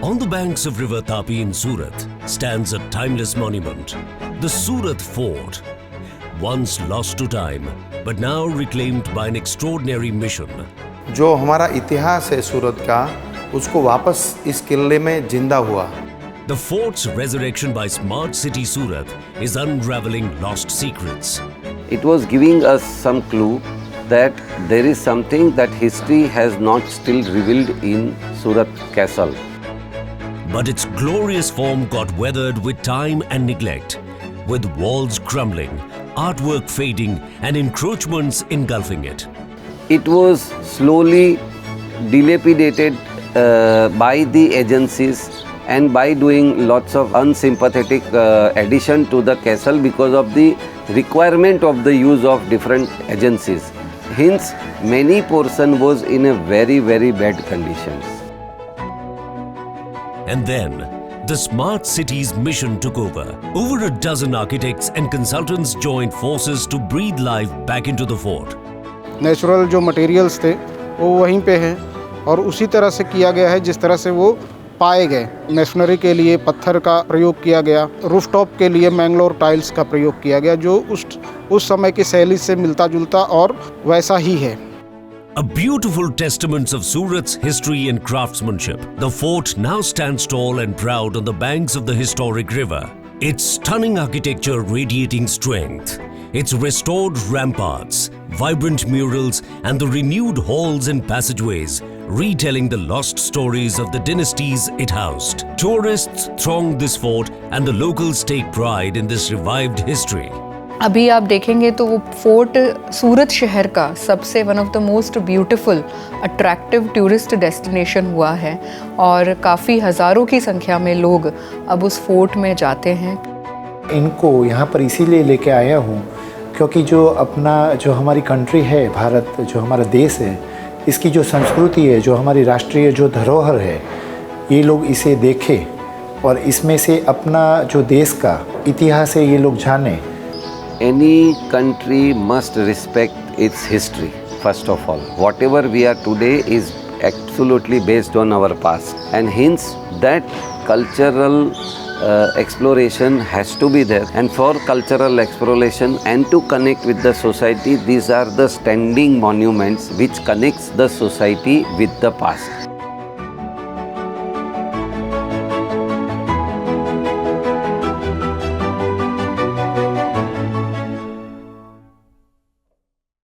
On the banks of River Tapi in Surat stands a timeless monument, the Surat Fort. Once lost to time, but now reclaimed by an extraordinary mission. जो हमारा इतिहास है सूरत का, उसको वापस इस किले में जिंदा हुआ. The fort's resurrection by Smart City Surat is unraveling lost secrets. It was giving us some clue that there is something that history has not still revealed in Surat Castle. But its glorious form got weathered with time and neglect, with walls crumbling, artwork fading, and encroachments engulfing it. It was slowly dilapidated by the agencies and by doing lots of unsympathetic addition to the castle because of the requirement of the use of different agencies. Hence, many portion was in a very, very bad conditions. And then, the Smart City's mission took over. Over a dozen architects and consultants joined forces to breathe life back into the fort. Natural जो materials थे वो वहीं पे हैं और उसी तरह से किया गया है जिस तरह से वो पाए गए. मेसनरी के लिए पत्थर का प्रयोग किया गया, रूफटॉप के लिए मैंगलोर टाइल्स का प्रयोग किया गया, जो उस समय की शैली से मिलता जुलता और वैसा ही है. A beautiful testament of Surat's history and craftsmanship, the fort now stands tall and proud on the banks of the historic river. Its stunning architecture radiating strength, its restored ramparts, vibrant murals, and the renewed halls and passageways, retelling the lost stories of the dynasties it housed. Tourists throng this fort and the locals take pride in this revived history. अभी आप देखेंगे तो वो fort सूरत शहर का सबसे one of the most beautiful attractive tourist destination हुआ है और काफ़ी हज़ारों की संख्या में लोग अब उस फोर्ट में जाते हैं. इनको यहाँ पर इसीलिए लेके आया हूँ क्योंकि जो हमारी कंट्री है, भारत जो हमारा देश है, इसकी जो संस्कृति है, जो हमारी राष्ट्रीय जो धरोहर है, ये लोग इसे देखें और इसमें से अपना जो देश का इतिहास है ये लोग जानें. Any country must respect its history, first of all. Whatever we are today is absolutely based on our past. And hence, that cultural exploration has to be there. And for cultural exploration and to connect with the society, these are the standing monuments which connects the society with the past.